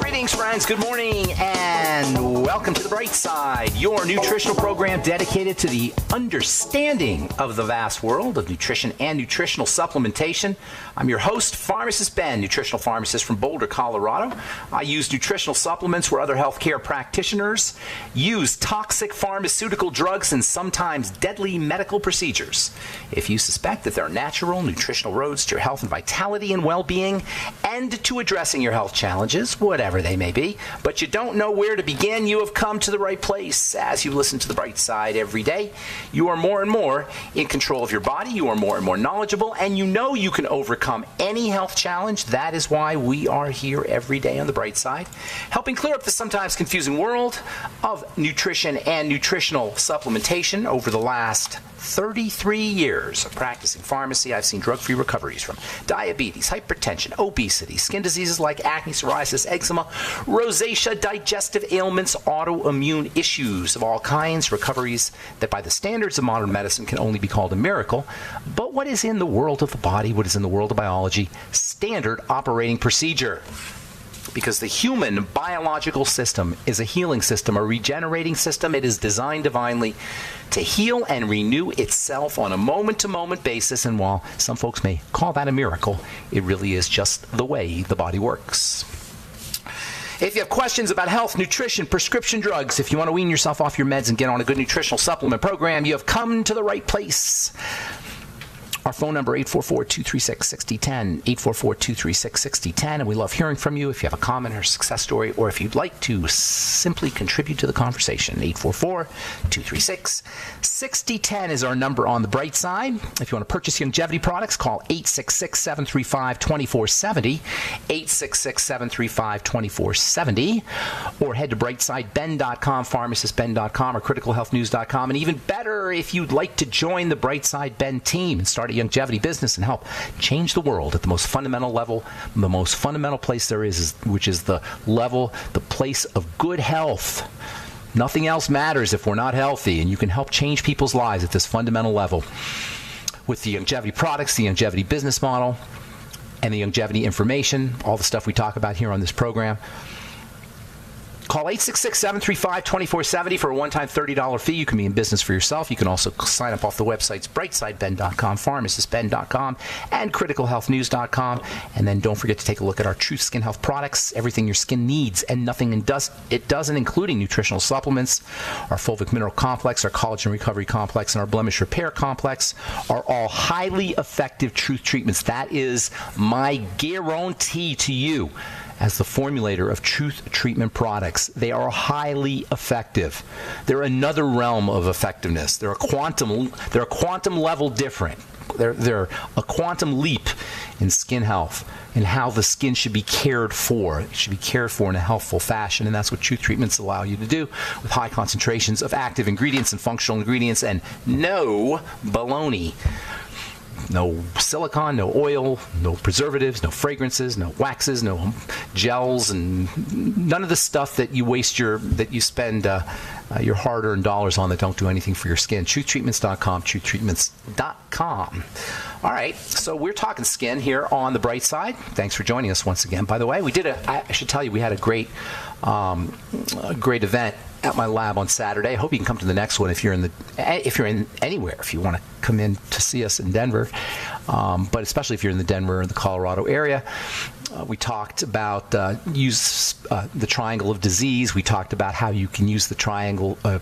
Greetings, friends. Good morning, and welcome to The Bright Side, your nutritional program dedicated to the understanding of the vast world of nutrition and nutritional supplementation. I'm your host, Pharmacist Ben, nutritional pharmacist from Boulder, Colorado. I use nutritional supplements where other healthcare practitioners use toxic pharmaceutical drugs and sometimes deadly medical procedures. If you suspect that there are natural nutritional roads to your health and vitality and well-being and to addressing your health challenges, whatever they may be, but you don't know where to begin, you have come to the right place. As you listen to The Bright Side every day, you are more and more in control of your body, you are more and more knowledgeable, and you know you can overcome any health challenge. That is why we are here every day on The Bright Side, helping clear up the sometimes confusing world of nutrition and nutritional supplementation. Over the last 33 years of practicing pharmacy, I've seen drug-free recoveries from diabetes, hypertension, obesity, skin diseases like acne, psoriasis, eczema, rosacea, digestive ailments, autoimmune issues of all kinds, recoveries that by the standards of modern medicine can only be called a miracle. But what is in the world of the body, what is in the world of biology, standard operating procedure? Because the human biological system is a healing system, a regenerating system. It is designed divinely to heal and renew itself on a moment-to-moment basis. And while some folks may call that a miracle, it really is just the way the body works. If you have questions about health, nutrition, prescription drugs, if you want to wean yourself off your meds and get on a good nutritional supplement program, you have come to the right place. Our phone number, 844-236-6010, 844-236-6010, and we love hearing from you if you have a comment or success story, or if you'd like to simply contribute to the conversation. 844-236-6010 is our number on The Bright Side. If you want to purchase longevity products, call 866-735-2470, 866-735-2470, or head to brightsideben.com, pharmacistben.com, or criticalhealthnews.com, and even better, if you'd like to join the Bright Side Ben team and start a longevity business and help change the world at the most fundamental level, the most fundamental place there is, which is the level, the place of good health. Nothing else matters if we're not healthy, and you can help change people's lives at this fundamental level with the longevity products, the longevity business model, and the longevity information, all the stuff we talk about here on this program. Call 866-735-2470 for a one-time $30 fee. You can be in business for yourself. You can also sign up off the websites brightsideben.com, pharmacistben.com, and criticalhealthnews.com. And then don't forget to take a look at our Truth Skin Health products, everything your skin needs and nothing it doesn't, including nutritional supplements. Our fulvic mineral complex, our collagen recovery complex, and our blemish repair complex are all highly effective truth treatments. That is my guarantee to you as the formulator of Truth Treatment products. They are highly effective. They're another realm of effectiveness. They're a quantum level different. They're a quantum leap in skin health and how the skin should be cared for. It should be cared for in a healthful fashion, and that's what Truth Treatments allow you to do with high concentrations of active ingredients and functional ingredients and no baloney. No silicone, no oil, no preservatives, no fragrances, no waxes, no gels, and none of the stuff that you spend your hard-earned dollars on that don't do anything for your skin. TruthTreatments.com, TruthTreatments.com. All right, so we're talking skin here on The Bright Side. Thanks for joining us once again. By the way, I should tell you, we had a great event at my lab on Saturday. I hope you can come to the next one if you're in anywhere, if you want to come in to see us in Denver, but especially if you're in the Denver or the Colorado area. We talked about the triangle of disease. We talked about how you can use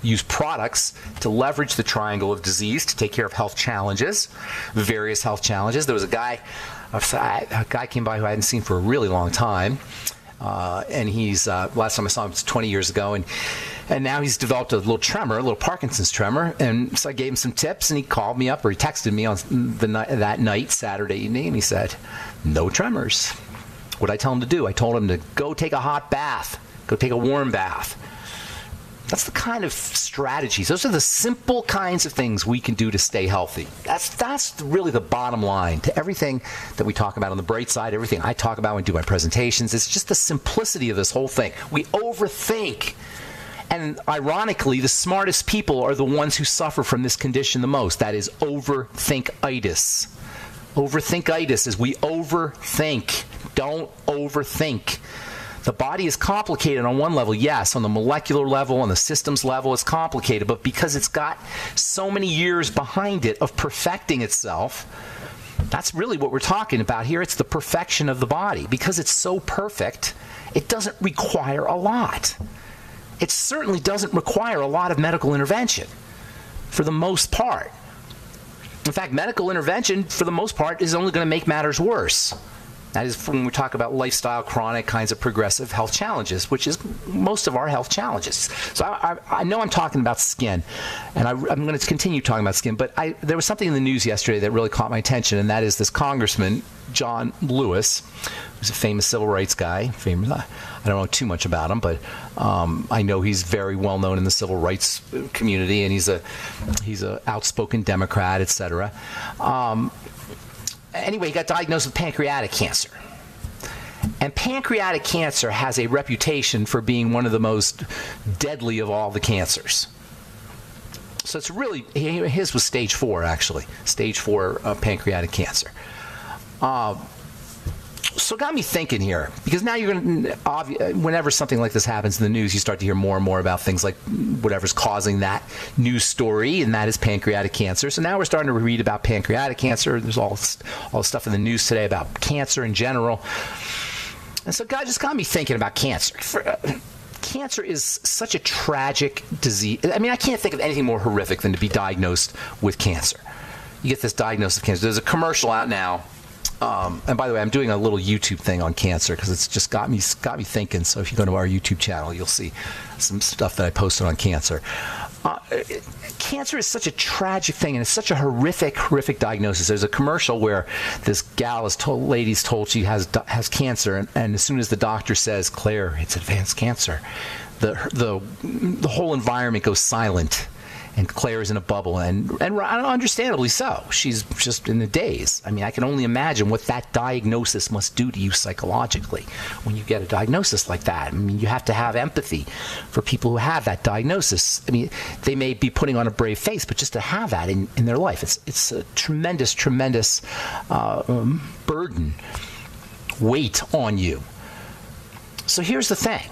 use products to leverage the triangle of disease to take care of health challenges, various health challenges. There was a guy came by who I hadn't seen for a really long time. And he's last time I saw him was 20 years ago, and now he's developed a little Parkinson's tremor. And so I gave him some tips, and he called me up, or he texted me on that night, Saturday evening, and he said, "No tremors." What did I tell him to do? I told him to go take a hot bath, go take a warm bath. That's the kind of strategies. Those are the simple kinds of things we can do to stay healthy. That's really the bottom line to everything that we talk about on The Bright Side, everything I talk about when I do my presentations. It's just the simplicity of this whole thing. We overthink. And ironically, the smartest people are the ones who suffer from this condition the most. That is overthinkitis. Overthinkitis is we overthink. Don't overthink. The body is complicated on one level, yes, on the molecular level, on the systems level, it's complicated, but because it's got so many years behind it of perfecting itself, that's really what we're talking about here. It's the perfection of the body. Because it's so perfect, it doesn't require a lot. It certainly doesn't require a lot of medical intervention, for the most part. In fact, medical intervention, for the most part, is only going to make matters worse. That is when we talk about lifestyle, chronic kinds of progressive health challenges, which is most of our health challenges. So I know I'm talking about skin, and I'm going to continue talking about skin, but there was something in the news yesterday that really caught my attention, and that is this Congressman, John Lewis, who's a famous civil rights guy. I don't know too much about him, but I know he's very well known in the civil rights community, and he's a outspoken Democrat, etc. Anyway, he got diagnosed with pancreatic cancer. And pancreatic cancer has a reputation for being one of the most deadly of all the cancers. So it's really, his was stage 4, actually. Stage 4 pancreatic cancer. So it got me thinking here, because now you're going to, whenever something like this happens in the news, you start to hear more and more about things like whatever's causing that news story, and that is pancreatic cancer. So now we're starting to read about pancreatic cancer. There's all this stuff in the news today about cancer in general. And so God just got me thinking about cancer. Cancer is such a tragic disease. I mean, I can't think of anything more horrific than to be diagnosed with cancer. You get this diagnosis of cancer. There's a commercial out now. And by the way, I'm doing a little YouTube thing on cancer because it's just got me thinking. So if you go to our YouTube channel, you'll see some stuff that I posted on cancer. Cancer is such a tragic thing, and it's such a horrific diagnosis. There's a commercial where this gal lady's told she has cancer, and as soon as the doctor says, "Claire, it's advanced cancer," the whole environment goes silent. And Claire is in a bubble, and understandably so. She's just in a daze. I mean, I can only imagine what that diagnosis must do to you psychologically when you get a diagnosis like that. I mean, you have to have empathy for people who have that diagnosis. I mean, they may be putting on a brave face, but just to have that in their life, it's a tremendous burden, weight on you. So here's the thing.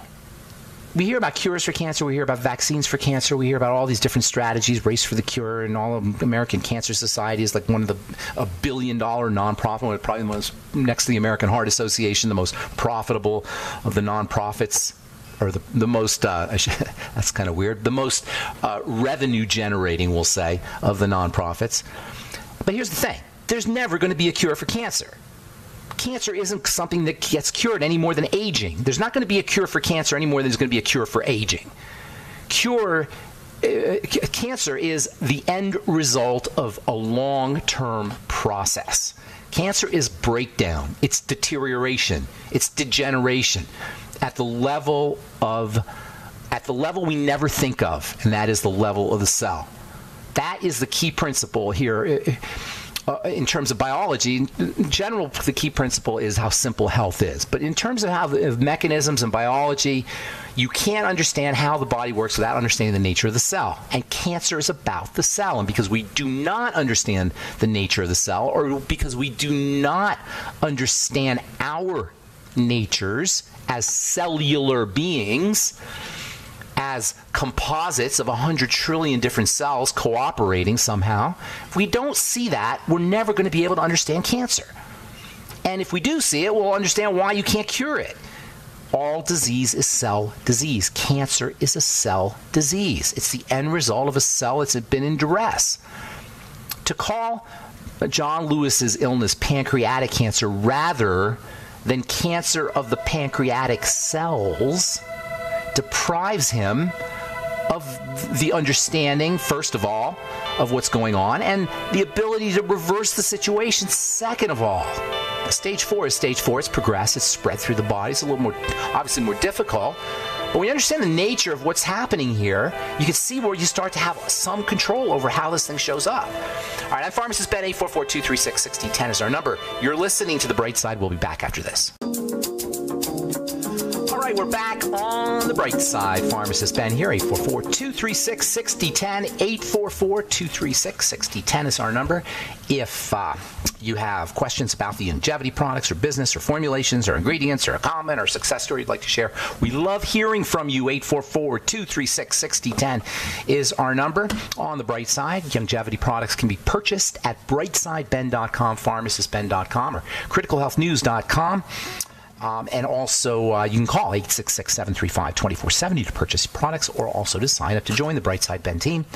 We hear about cures for cancer. We hear about vaccines for cancer. We hear about all these different strategies, Race for the Cure, and all of American Cancer Society is like one of a billion-dollar nonprofit, probably the most, next to the American Heart Association, the most profitable of the nonprofits, or the most, that's kind of weird, the most revenue-generating, we'll say, of the nonprofits. But here's the thing. There's never going to be a cure for cancer. Cancer isn't something that gets cured any more than aging. There's not going to be a cure for cancer any more than there's going to be a cure for aging. Cancer is the end result of a long-term process. Cancer is breakdown. It's deterioration. It's degeneration at the level we never think of, and that is the level of the cell. That is the key principle here. In terms of biology, in general, the key principle is how simple health is. But in terms of mechanisms and biology, you can't understand how the body works without understanding the nature of the cell. And cancer is about the cell. And because we do not understand the nature of the cell, or because we do not understand our natures as cellular beings, as composites of 100 trillion different cells cooperating somehow, if we don't see that, we're never going to be able to understand cancer. And if we do see it, we'll understand why you can't cure it. All disease is cell disease. Cancer is a cell disease. It's the end result of a cell that's been in duress. To call John Lewis's illness pancreatic cancer rather than cancer of the pancreatic cells deprives him of the understanding, first of all, of what's going on, and the ability to reverse the situation, second of all. Stage 4 is stage 4. It's progressed. It's spread through the body. It's a little more, obviously more difficult. But when you understand the nature of what's happening here, you can see where you start to have some control over how this thing shows up. All right, I'm Pharmacist Ben. 844-236-6010 is our number. You're listening to The Bright Side. We'll be back after this. right, we're back on the bright side. Pharmacist Ben here, 844-236-6010. 844-236-6010 is our number. If you have questions about the longevity products or business or formulations or ingredients or a comment or success story you'd like to share, we love hearing from you. 844-236-6010 is our number. On the bright side, longevity products can be purchased at brightsideben.com, pharmacistben.com, or criticalhealthnews.com. And also, you can call 866-735-2470 to purchase products, or also to sign up to join the Brightside Ben team.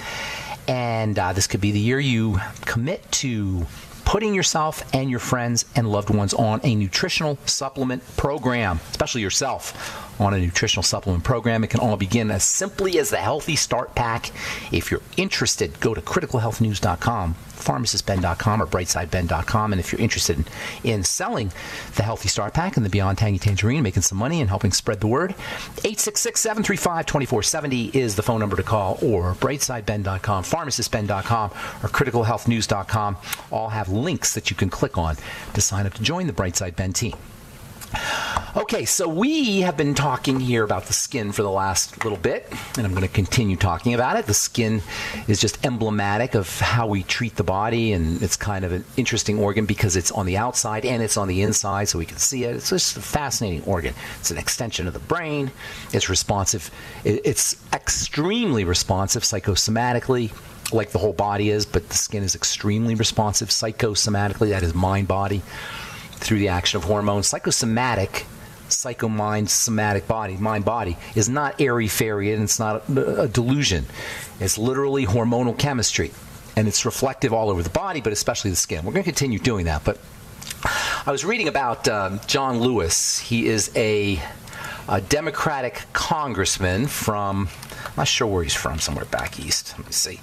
And this could be the year you commit to putting yourself and your friends and loved ones on a nutritional supplement program, especially yourself on a nutritional supplement program. It can all begin as simply as the Healthy Start Pack. If you're interested, go to criticalhealthnews.com, pharmacistben.com, or brightsideben.com. And if you're interested in selling the Healthy Start Pack and the Beyond Tangy Tangerine, making some money and helping spread the word, 866-735-2470 is the phone number to call, or brightsideben.com, pharmacistben.com, or criticalhealthnews.com. All have links that you can click on to sign up to join the Brightside Ben team. Okay, so we have been talking here about the skin for the last little bit, and I'm going to continue talking about it. The skin is just emblematic of how we treat the body, and it's kind of an interesting organ because it's on the outside and it's on the inside, so we can see it. It's just a fascinating organ. It's an extension of the brain. It's responsive. It's extremely responsive psychosomatically, like the whole body is, but the skin is extremely responsive psychosomatically. That is mind-body, through the action of hormones. Psychosomatic, psycho-mind, somatic body, mind-body, is not airy-fairy, and it's not a delusion. It's literally hormonal chemistry, and it's reflective all over the body, but especially the skin. We're going to continue doing that, but I was reading about John Lewis. He is a Democratic congressman from, I'm not sure where he's from, somewhere back east. Let me see.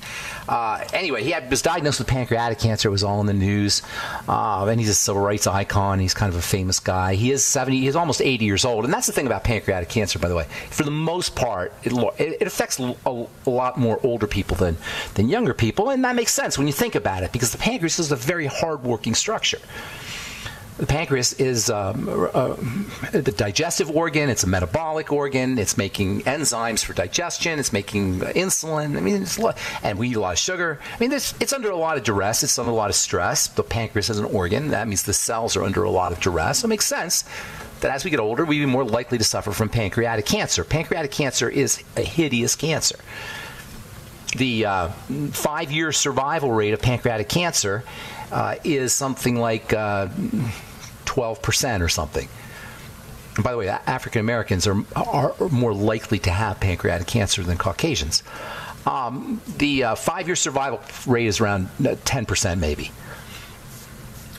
Anyway, he was diagnosed with pancreatic cancer. It was all in the news. And he's a civil rights icon. He's kind of a famous guy. He is 70. He's almost 80 years old. And that's the thing about pancreatic cancer, by the way. For the most part, it affects a lot more older people than younger people. And that makes sense when you think about it, because the pancreas is a very hard-working structure. The pancreas is the digestive organ. It's a metabolic organ. It's making enzymes for digestion. It's making insulin. I mean, and we eat a lot of sugar. I mean, it's under a lot of duress. It's under a lot of stress. The pancreas is an organ. That means the cells are under a lot of duress. So it makes sense that as we get older, we'd be more likely to suffer from pancreatic cancer. Pancreatic cancer is a hideous cancer. The 5-year survival rate of pancreatic cancer is something like 12% or something. And by the way, African Americans are more likely to have pancreatic cancer than Caucasians. The 5-year survival rate is around 10%, maybe.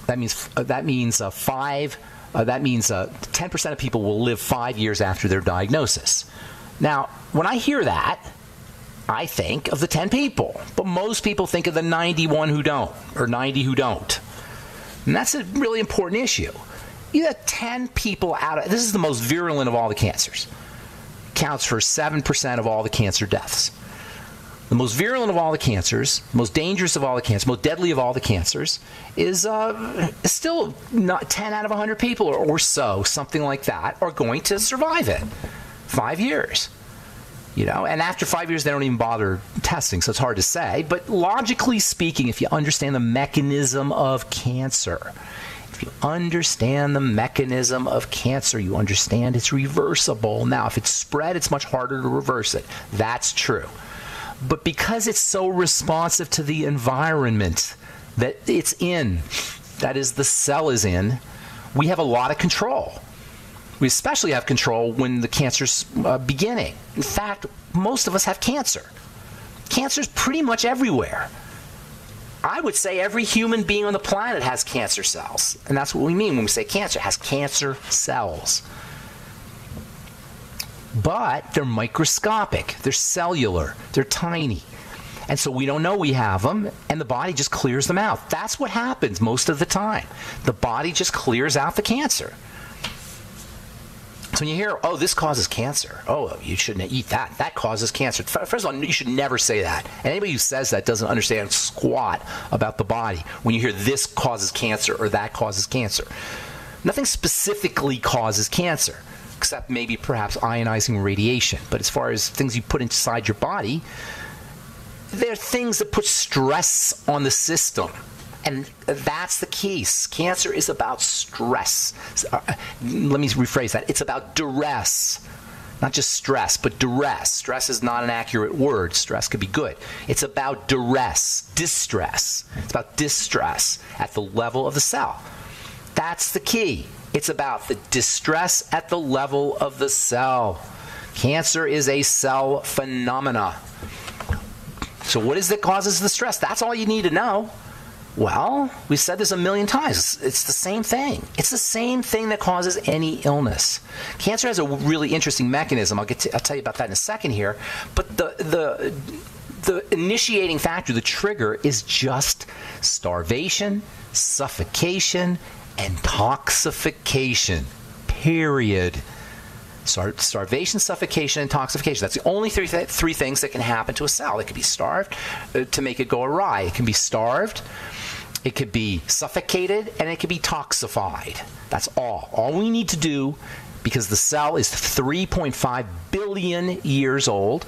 That means 10% of people will live 5 years after their diagnosis. Now, when I hear that, I think of the 10 people, but most people think of the 91 who don't, or 90 who don't. And that's a really important issue. You got 10 people out of, this is the most virulent of all the cancers. Counts for 7% of all the cancer deaths. The most virulent of all the cancers, most dangerous of all the cancers, most deadly of all the cancers is still not 10 out of 100 people or so, something like that, are going to survive it. 5 years. And after 5 years, they don't even bother testing, so it's hard to say. But logically speaking, if you understand the mechanism of cancer, you understand it's reversible. Now, if it's spread, it's much harder to reverse it. That's true. But because it's so responsive to the environment that it's in, that is, the cell is in, we have a lot of control. We especially have control when the cancer's beginning. In fact, most of us have cancer. Cancer's pretty much everywhere. I would say every human being on the planet has cancer cells. And that's what we mean when we say cancer. It has cancer cells. But they're microscopic. They're cellular. They're tiny. And so we don't know we have them, and the body just clears them out. That's what happens most of the time. The body just clears out the cancer. So when you hear, oh, this causes cancer. Oh, you shouldn't eat that. That causes cancer. First of all, you should never say that. And anybody who says that doesn't understand squat about the body. When you hear this causes cancer or that causes cancer. Nothing specifically causes cancer. except maybe perhaps ionizing radiation. But as far as things you put inside your body, they're things that put stress on the system. And that's the case. Cancer is about stress. Let me rephrase that. It's about duress. Not just stress, but duress. Stress is not an accurate word. Stress could be good. It's about duress, distress. It's about distress at the level of the cell. That's the key. It's about the distress at the level of the cell. Cancer is a cell phenomena. So what is it that causes the stress? That's all you need to know. Well, we've said this a million times. It's the same thing. It's the same thing that causes any illness. Cancer has a really interesting mechanism. I'll tell you about that in a second here. But the initiating factor, the trigger, is just starvation, suffocation, and toxification. Period. Starvation, suffocation, and toxification. That's the only three things that can happen to a cell. It could be starved to make it go awry. It can be starved, it could be suffocated, and it could be toxified. That's all. All we need to do, because the cell is 3.5 billion years old,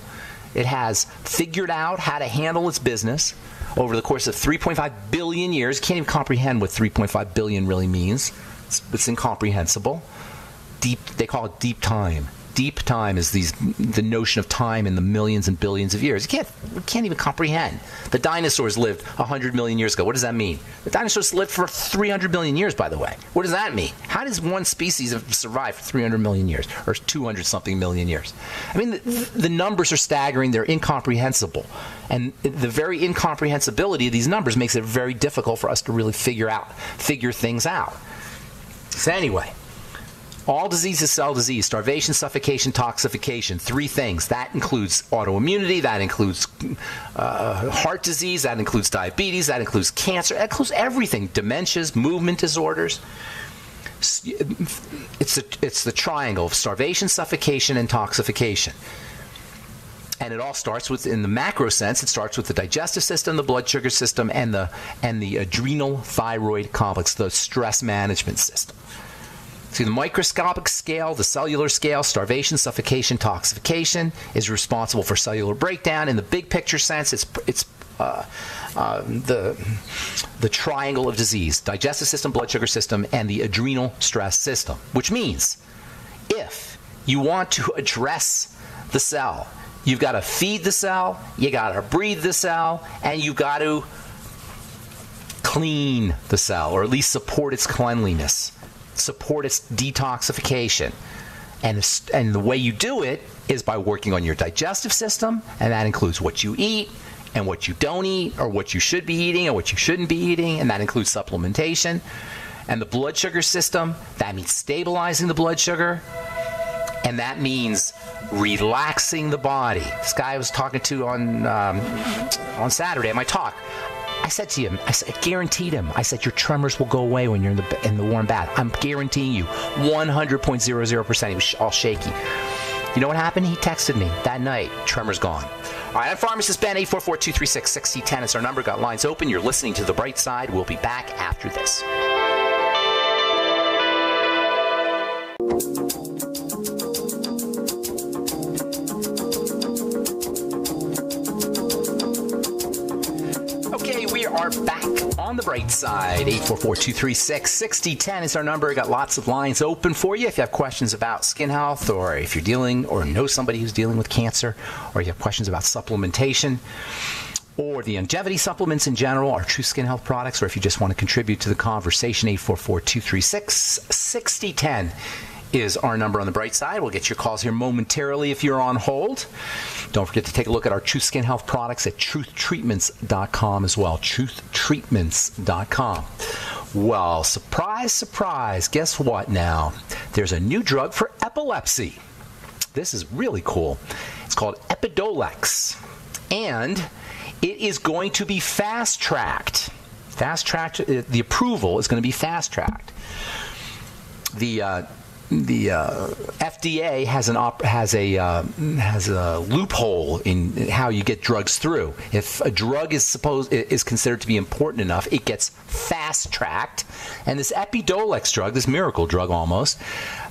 it has figured out how to handle its business over the course of 3.5 billion years. You can't even comprehend what 3.5 billion really means. It's incomprehensible. They call it deep time. Deep time is the notion of time in the millions and billions of years. You can't even comprehend. The dinosaurs lived 100 million years ago. What does that mean? The dinosaurs lived for 300 million years, by the way. What does that mean? How does one species survive for 300 million years or 200-something million years? I mean, the numbers are staggering. They're incomprehensible. And the very incomprehensibility of these numbers makes it very difficult for us to really figure things out. So anyway, all disease is cell disease. Starvation, suffocation, toxification. Three things. That includes autoimmunity. That includes heart disease. That includes diabetes. That includes cancer. That includes everything. Dementias, movement disorders. It's the triangle of starvation, suffocation, and toxification. And it all starts with, in the macro sense, it starts with the digestive system, the blood sugar system, and the adrenal thyroid complex, the stress management system. See, the microscopic scale, the cellular scale, starvation, suffocation, toxification is responsible for cellular breakdown. In the big picture sense, it's the triangle of disease: digestive system, blood sugar system, and the adrenal stress system. Which means, if you want to address the cell, you've got to feed the cell, you got to breathe the cell, and you've got to clean the cell, or at least support its cleanliness. Support its detoxification. And the way you do it is by working on your digestive system, and that includes what you eat and what you don't eat, or what you should be eating and what you shouldn't be eating, and that includes supplementation. And the blood sugar system, that means stabilizing the blood sugar, and that means relaxing the body. This guy I was talking to on Saturday at my talk, I said to him, I guaranteed him, I said, your tremors will go away when you're in the warm bath. I'm guaranteeing you, 100.00%. He was all shaky. You know what happened? He texted me that night. Tremors gone. All right, I'm Pharmacist Ben, 844-236-6010. It's our number. Got lines open. You're listening to The Bright Side. We'll be back after this. Are back on The Bright Side. 844-236-6010 is our number. Got lots of lines open for you. If you have questions about skin health, or if you're dealing or know somebody who's dealing with cancer, or you have questions about supplementation or the longevity supplements in general, our True Skin Health products, or if you just want to contribute to the conversation, 844-236-6010 is our number on The Bright Side. We'll get your calls here momentarily if you're on hold. Don't forget to take a look at our True Skin Health products at truthtreatments.com as well. Truthtreatments.com. Well, surprise, surprise. Guess what now? There's a new drug for epilepsy. This is really cool. It's called Epidiolex. And it is going to be fast-tracked. The approval is going to be fast-tracked. The FDA has a loophole in how you get drugs through. If a drug is considered to be important enough, it gets fast tracked. And this Epidiolex drug, this miracle drug almost,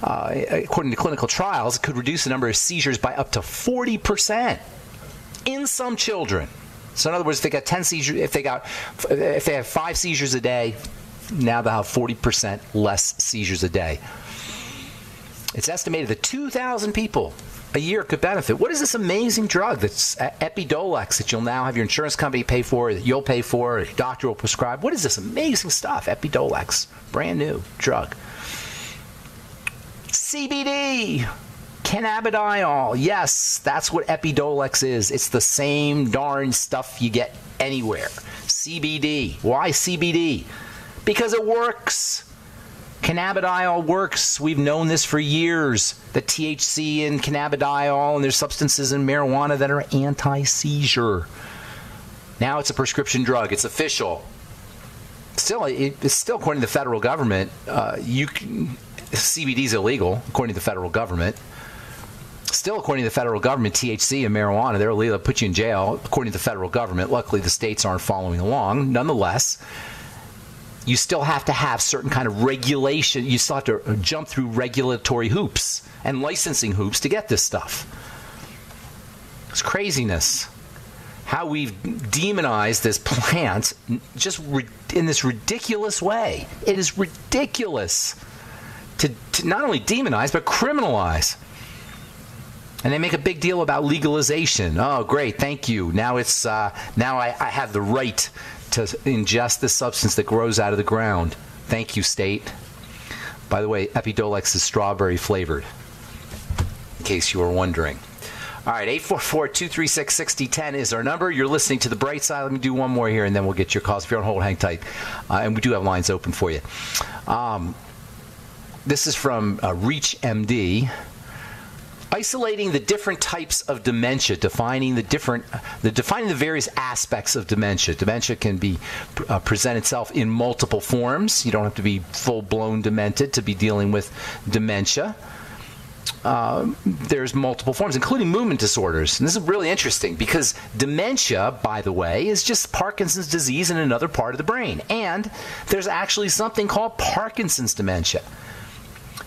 according to clinical trials, could reduce the number of seizures by up to 40% in some children. So in other words, if they got 10 seizures, if they have 5 seizures a day, now they'll have 40% less seizures a day. It's estimated that 2,000 people a year could benefit. What is this amazing drug that's Epidiolex that you'll now have your insurance company pay for, that you'll pay for, your doctor will prescribe? What is this amazing stuff? Epidiolex, brand new drug. CBD, cannabidiol. Yes, that's what Epidiolex is. It's the same darn stuff you get anywhere. CBD. Why CBD? Because it works. Cannabidiol works. We've known this for years. The THC in cannabidiol, and there's substances in marijuana that are anti-seizure. Now it's a prescription drug. It's official. It's still according to the federal government. CBD is illegal according to the federal government. Still, according to the federal government, THC and marijuana, they're illegal. They'll put you in jail according to the federal government. Luckily, the states aren't following along. Nonetheless, you still have to have certain kind of regulation. You still have to jump through regulatory hoops and licensing hoops to get this stuff. It's craziness. How we've demonized this plant just in this ridiculous way. It is ridiculous to not only demonize, but criminalize. And they make a big deal about legalization. Oh, great, thank you. Now I have the right to ingest this substance that grows out of the ground. Thank you, state. By the way, Epidiolex is strawberry flavored, in case you were wondering. All right, 844-236-6010 is our number. You're listening to The Bright Side. Let me do one more here, and then we'll get your calls. If you're on hold, hang tight. And we do have lines open for you. This is from ReachMD. Isolating the different types of dementia, defining the various aspects of dementia. Dementia can be present itself in multiple forms. You don't have to be full-blown demented to be dealing with dementia. There's multiple forms, including movement disorders. And this is really interesting because dementia, by the way, is just Parkinson's disease in another part of the brain. And there's actually something called Parkinson's dementia.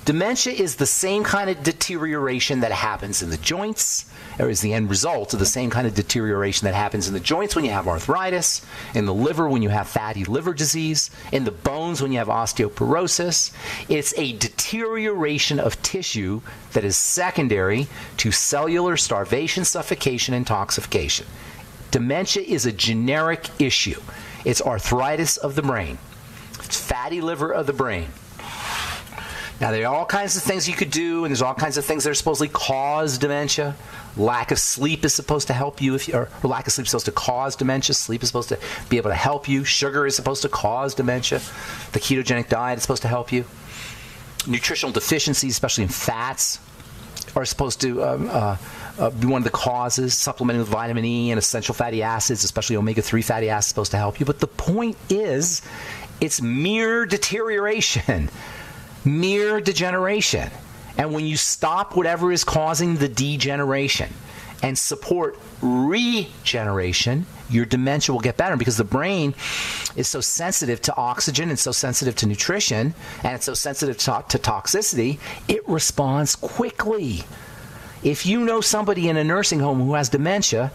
Dementia is the same kind of deterioration that happens in the joints, or is the end result of the same kind of deterioration that happens in the joints when you have arthritis, in the liver when you have fatty liver disease, in the bones when you have osteoporosis. It's a deterioration of tissue that is secondary to cellular starvation, suffocation, and toxification. Dementia is a generic issue. It's arthritis of the brain. It's fatty liver of the brain. Now, there are all kinds of things you could do, and there's all kinds of things that are supposedly cause dementia. Lack of sleep is supposed to help you, or lack of sleep is supposed to cause dementia. Sleep is supposed to be able to help you. Sugar is supposed to cause dementia. The ketogenic diet is supposed to help you. Nutritional deficiencies, especially in fats, are supposed to be one of the causes. Supplementing with vitamin E and essential fatty acids, especially omega-3 fatty acids, is supposed to help you. But the point is, it's mere deterioration. Mere degeneration. And when you stop whatever is causing the degeneration and support regeneration, your dementia will get better, because the brain is so sensitive to oxygen and so sensitive to nutrition, and it's so sensitive to toxicity, it responds quickly. If you know somebody in a nursing home who has dementia,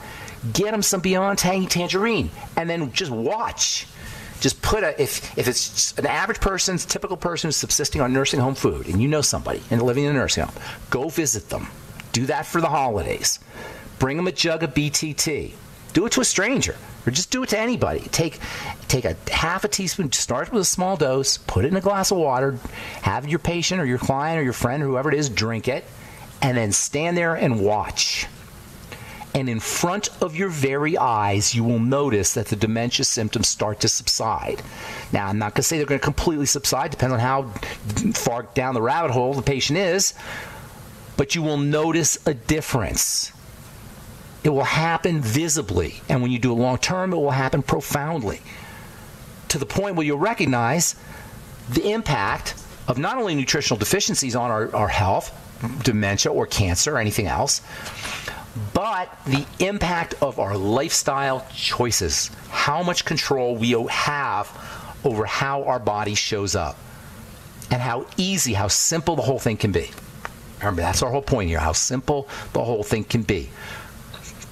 get them some Beyond Tangy Tangerine and then just watch. Just put if it's an average person, typical person who's subsisting on nursing home food, and you know somebody and living in a nursing home, go visit them. Do that for the holidays. Bring them a jug of BTT. Do it to a stranger, or just do it to anybody. Take a half a teaspoon, start with a small dose, put it in a glass of water, have your patient or your client or your friend or whoever it is drink it, and then stand there and watch. And in front of your very eyes, you will notice that the dementia symptoms start to subside. Now, I'm not going to say they're going to completely subside, depends on how far down the rabbit hole the patient is, but you will notice a difference. It will happen visibly, and when you do it long term, it will happen profoundly, to the point where you'll recognize the impact of not only nutritional deficiencies on our health, dementia or cancer or anything else, but the impact of our lifestyle choices, how much control we have over how our body shows up, and how easy, how simple the whole thing can be. Remember, that's our whole point here, how simple the whole thing can be.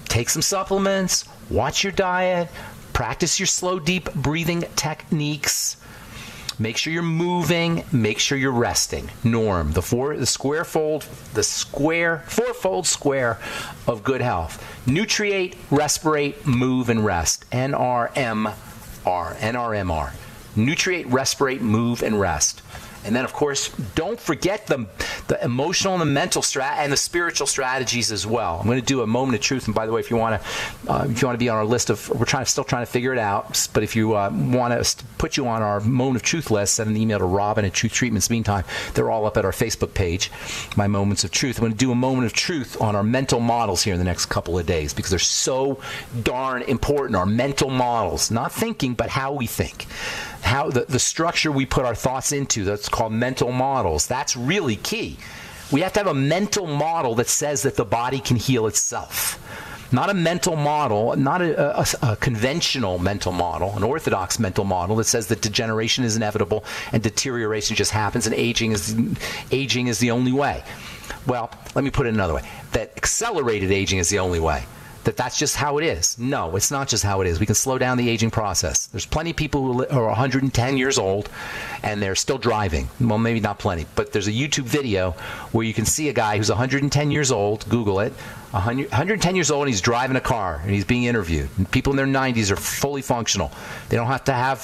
Take some supplements, watch your diet, practice your slow, deep breathing techniques. Make sure you're moving. Make sure you're resting. Norm, the fourfold square of good health. Nutriate, respirate, move, and rest. NRMR. Nutriate, respirate, move, and rest. And then, of course, don't forget the emotional and the mental and the spiritual strategies as well. I'm going to do a moment of truth. And by the way, if you want to be on our list of, we're still trying to figure it out. But if you want us to put you on our moment of truth list, send an email to Robin at Truth Treatments. Meantime, they're all up at our Facebook page, my moments of truth. I'm going to do a moment of truth on our mental models here in the next couple of days because they're so darn important. Our mental models, not thinking, but how we think. How the structure we put our thoughts into, that's called mental models. That's really key. We have to have a mental model that says that the body can heal itself. Not a mental model, not a conventional mental model, an orthodox mental model that says that degeneration is inevitable and deterioration just happens and aging is the only way. Well, let me put it another way. That accelerated aging is the only way. That's just how it is. No, it's not just how it is. We can slow down the aging process. There's plenty of people who are 110 years old and they're still driving. Well, maybe not plenty, but there's a YouTube video where you can see a guy who's 110 years old, Google it, 110 years old, and he's driving a car and he's being interviewed. And people in their 90s are fully functional. They don't have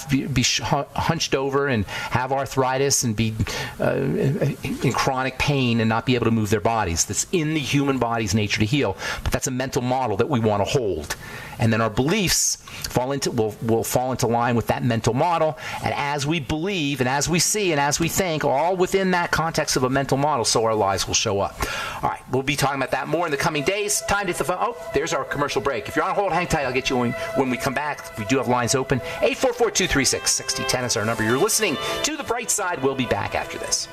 to be hunched over and have arthritis and be in chronic pain and not be able to move their bodies. That's in the human body's nature to heal, but that's a mental model that we want to hold. And then our beliefs will fall into line with that mental model. And as we believe and as we see and as we think, all within that context of a mental model, so our lives will show up. All right, we'll be talking about that more in the coming days. Time to hit the phone. Oh, there's our commercial break. If you're on hold, hang tight. I'll get you when we come back. We do have lines open. 844-236-6010 is our number. You're listening to The Bright Side. We'll be back after this.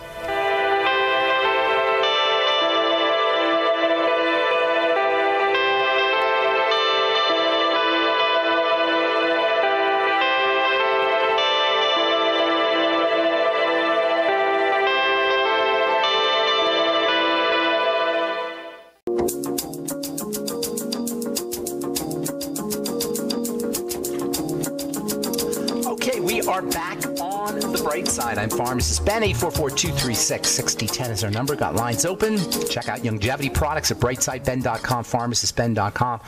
Are back on The Bright Side. I'm Pharmacist Ben. 844-236-6010 is our number. Got lines open. Check out longevity products at brightsideben.com, pharmacistben.com,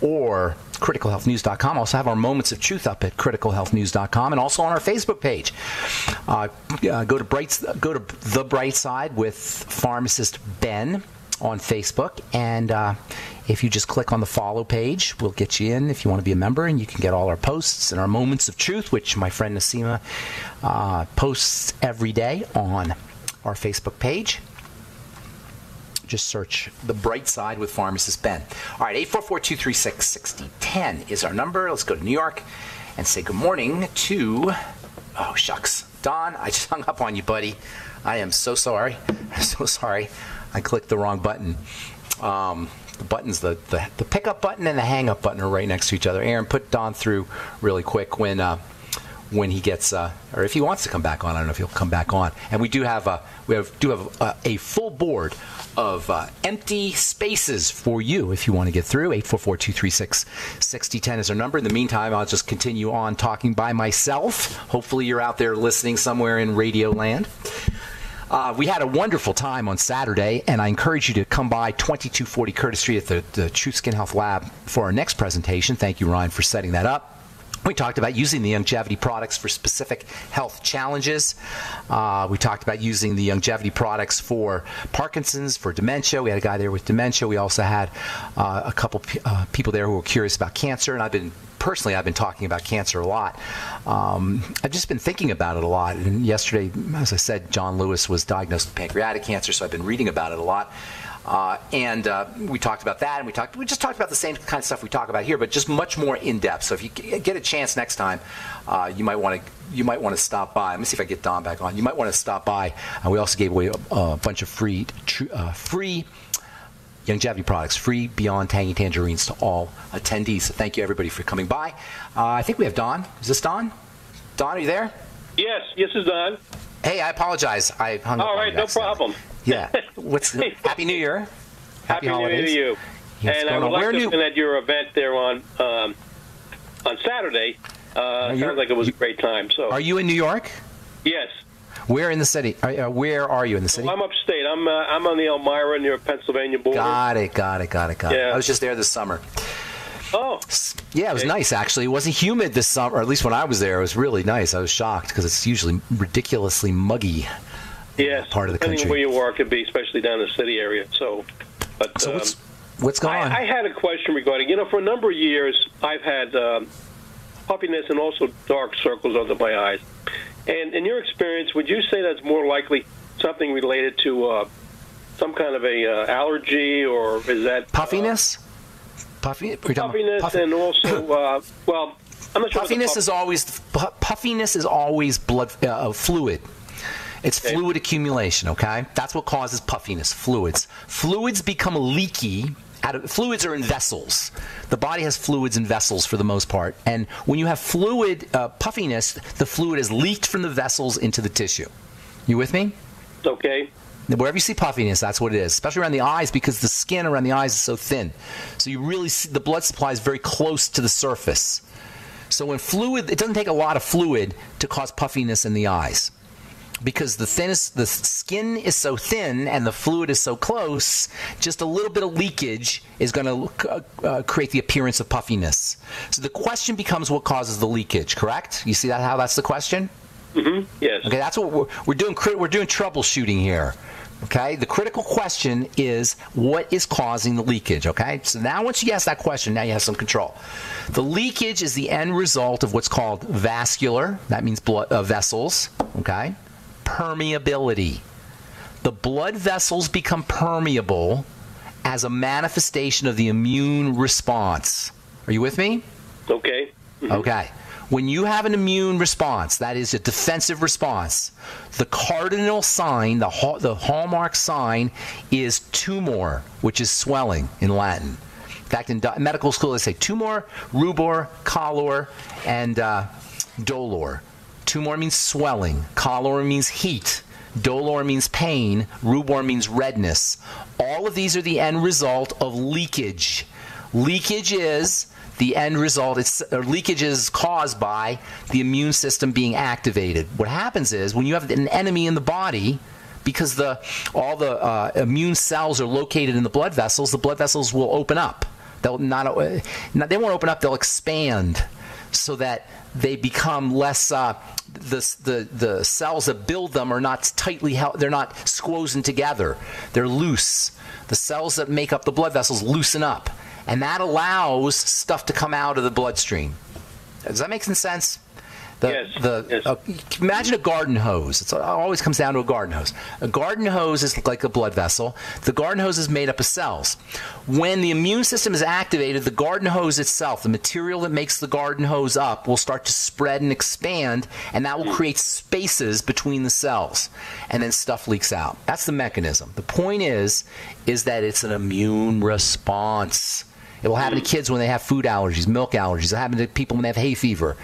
or criticalhealthnews.com. Also have our Moments of Truth up at criticalhealthnews.com and also on our Facebook page. Go to The Bright Side with Pharmacist Ben on Facebook, and if you just click on the follow page, we'll get you in if you want to be a member, and you can get all our posts and our Moments of Truth, which my friend Nasima posts every day on our Facebook page. Just search The Bright Side with Pharmacist Ben. All right, 844-236-6010 is our number. Let's go to New York and say good morning to, oh, shucks. Don, I just hung up on you, buddy. I am so sorry. I'm so sorry. I clicked the wrong button. The buttons, the pickup button and the hang up button are right next to each other. Aaron, put Don through really quick when he gets, or if he wants to come back on. I don't know if he'll come back on. And we do have a full board of empty spaces for you if you want to get through. 844-236-6010 is our number. In the meantime, I'll just continue on talking by myself. Hopefully you're out there listening somewhere in Radio Land. We had a wonderful time on Saturday, and I encourage you to come by 2240 Curtis Street at the Truth Skin Health Lab for our next presentation. Thank you, Ryan, for setting that up. We talked about using the longevity products for specific health challenges. We talked about using the longevity products for Parkinson's, for dementia. We had a guy there with dementia. We also had a couple people there who were curious about cancer, and I've been talking about cancer a lot. I've just been thinking about it a lot. And yesterday, as I said, John Lewis was diagnosed with pancreatic cancer, so I've been reading about it a lot. And we talked about that, and we just talked about the same kind of stuff we talk about here, but just much more in depth. So if you get a chance next time, you might want to you might want to stop by. Let me see if I get Don back on. You might want to stop by. And we also gave away a bunch of free longevity products, free Beyond Tangy Tangerines to all attendees. So thank you, everybody, for coming by. I think we have Don. Is this Don? Don, are you there? Yes, it's Don. Hey, I apologize. I hung up on you. All right, no problem. Yeah. Happy New Year. Happy holidays. New Year to you. Yes, and I would like to mention at your event there on Saturday. Sounds like it was a great time. So, are you in New York? Yes. Where in the city? Where are you in the city? I'm upstate. I'm on the Elmira near Pennsylvania border. Got it. Yeah. I was just there this summer. Oh. Yeah, it was nice, actually. It wasn't humid this summer, or at least when I was there. It was really nice. I was shocked because it's usually ridiculously muggy. Yes. Part of the country. Depending where you are, it could be, especially down in the city area. So what's going on? I had a question regarding, for a number of years, I've had puffiness and also dark circles under my eyes. And in your experience, would you say that's more likely something related to some kind of a allergy, or is that puffiness? Puffiness, and also, well, I'm not sure. Puffiness is always blood fluid. It's fluid accumulation. Okay, that's what causes puffiness. Fluids become leaky. Fluids are in vessels. The body has fluids in vessels for the most part. And when you have fluid puffiness, the fluid is leaked from the vessels into the tissue. You with me? Okay. Wherever you see puffiness, that's what it is, especially around the eyes because the skin around the eyes is so thin. So you really see the blood supply is very close to the surface. So when fluid, it doesn't take a lot of fluid to cause puffiness in the eyes. Because the skin is so thin and the fluid is so close, just a little bit of leakage is going to create the appearance of puffiness. So the question becomes what causes the leakage, correct? You see how that's the question? Mm-hmm. Yes. Okay, that's what we're doing. We're doing troubleshooting here. Okay, the critical question is what is causing the leakage. Okay, so now once you ask that question, now you have some control. The leakage is the end result of what's called vascular. That means blood vessels. Okay. Permeability. The blood vessels become permeable as a manifestation of the immune response. Are you with me? Okay. Mm-hmm. Okay. When you have an immune response, that is a defensive response, the cardinal sign, the hallmark sign is tumor, which is swelling in Latin. In fact, in medical school, they say tumor, rubor, color, and dolor. Tumor means swelling. Color means heat. Dolor means pain. Rubor means redness. All of these are the end result of leakage. Leakage is the end result. Leakage is caused by the immune system being activated. What happens is when you have an enemy in the body, because all the immune cells are located in the blood vessels will open up. They won't open up. They'll expand so that they become less. The cells that build them are not tightly held. They're not squozen together. They're loose. The cells that make up the blood vessels loosen up, and that allows stuff to come out of the bloodstream. Does that make some sense? Yes. Imagine a garden hose. It always comes down to a garden hose. A garden hose is like a blood vessel. The garden hose is made up of cells. When the immune system is activated, the garden hose itself, the material that makes the garden hose up, will start to spread and expand, and that will create spaces between the cells. And then stuff leaks out. That's the mechanism. The point is that it's an immune response. It will happen to kids when they have food allergies, milk allergies. It will happen to people when they have hay fever.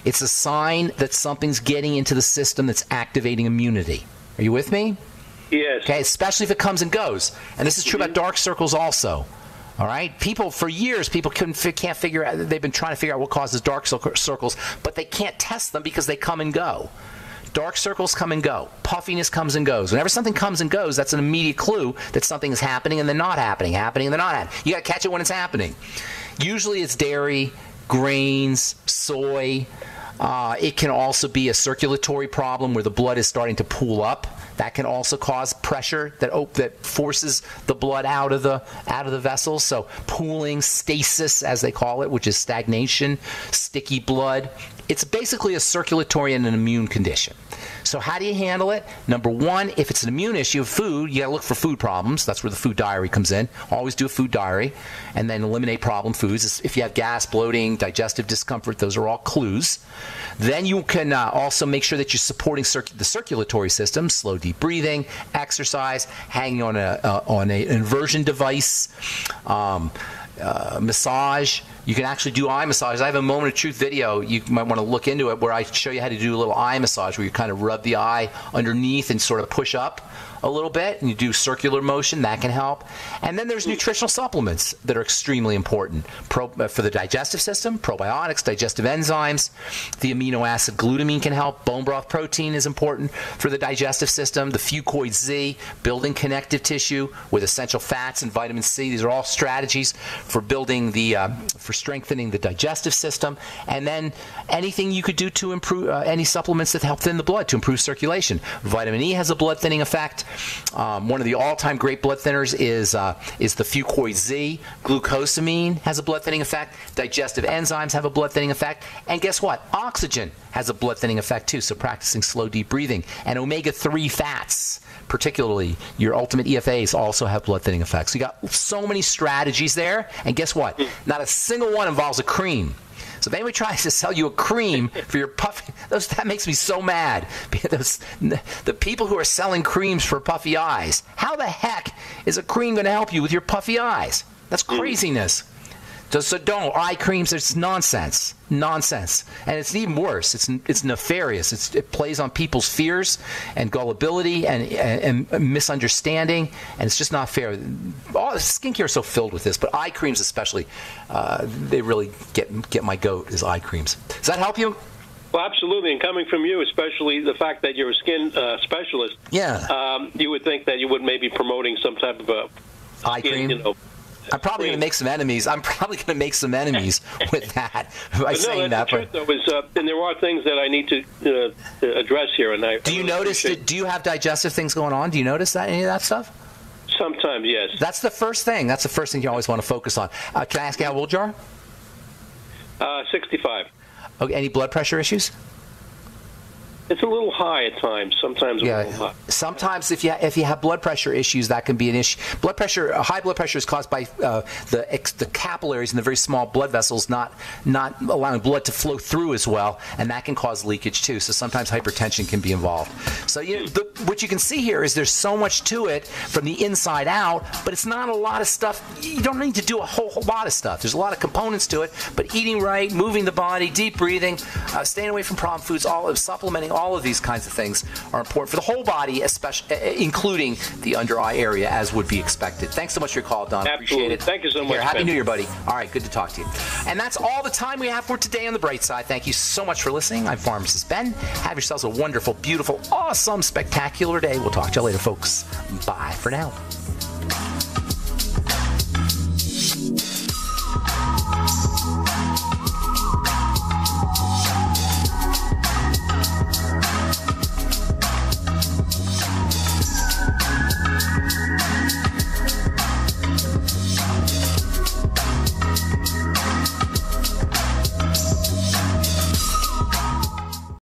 It's a sign that something's getting into the system that's activating immunity. Are you with me? Yes. Okay, especially if it comes and goes. And this is true about dark circles also. All right? For years, people can't figure out, they've been trying to figure out what causes dark circles, but they can't test them because they come and go. Dark circles come and go. Puffiness comes and goes. Whenever something comes and goes, that's an immediate clue that something is happening and then not happening, happening and then not happening. You got to catch it when it's happening. Usually it's dairy, grains, soy. It can also be a circulatory problem where the blood is starting to pool up. That can also cause pressure that forces the blood out of the vessels. So pooling, stasis, as they call it, which is stagnation, sticky blood. It's basically a circulatory and an immune condition. So how do you handle it? Number one, if it's an immune issue of food, you got to look for food problems. That's where the food diary comes in. Always do a food diary and then eliminate problem foods. If you have gas, bloating, digestive discomfort, those are all clues. Then you can also make sure that you're supporting the circulatory system, slow, deep breathing, exercise, hanging on an inversion device, massage. You can actually do eye massage. I have a moment of truth video. You might want to look into it where I show you how to do a little eye massage where you kind of rub the eye underneath and sort of push up a little bit, and you do circular motion. That can help. And then there's nutritional supplements that are extremely important for the digestive system, probiotics, digestive enzymes. The amino acid glutamine can help. Bone broth protein is important for the digestive system. The Fuchs Z, building connective tissue with essential fats and vitamin C. These are all strategies for building for strengthening the digestive system. And then anything you could do to improve, any supplements that help thin the blood to improve circulation. Vitamin E has a blood thinning effect. One of the all-time great blood thinners is the Fuchs Z. Glucosamine has a blood thinning effect. Digestive enzymes have a blood thinning effect. And guess what? Oxygen has a blood thinning effect too. So practicing slow, deep breathing. And omega-3 fats, particularly your ultimate EFAs, also have blood thinning effects. So you got so many strategies there. And guess what? Not a single one involves a cream. So if anybody tries to sell you a cream for your puffy, that makes me so mad. The people who are selling creams for puffy eyes, how the heck is a cream going to help you with your puffy eyes? That's craziness. So don't. Eye creams, it's nonsense. Nonsense. And it's even worse. It's nefarious. It plays on people's fears and gullibility and misunderstanding, and it's just not fair. All skincare is so filled with this, but eye creams especially, they really get my goat is eye creams. Does that help you? Well, absolutely. And coming from you, especially the fact that you're a skin specialist, you would think that you would maybe promoting some type of a eye cream. I'm probably going to make some enemies. With that by saying that. The truth, though, is, and there are things that I need to address here. And do you notice? Do you have digestive things going on? Do you notice any of that stuff? Sometimes, yes. That's the first thing. That's the first thing you always want to focus on. Can I ask you how old you are? 65. Okay. Any blood pressure issues? It's a little high at times. Sometimes a little high. Sometimes if you have blood pressure issues, that can be an issue. High blood pressure is caused by the capillaries and the very small blood vessels not allowing blood to flow through as well, and that can cause leakage too. So sometimes hypertension can be involved. So what you can see here is there's so much to it from the inside out, but it's not a lot of stuff. You don't need to do a whole lot of stuff. There's a lot of components to it, but eating right, moving the body, deep breathing, staying away from problem foods, supplementing, all of these kinds of things are important for the whole body, especially including the under eye area, as would be expected. Thanks so much for your call, Don. Absolutely. Appreciate it. Thank you so much. Happy New Year, buddy. All right, good to talk to you. And that's all the time we have for today on The Bright Side. Thank you so much for listening. I'm Pharmacist Ben. Have yourselves a wonderful, beautiful, awesome, spectacular day. We'll talk to you later, folks. Bye for now.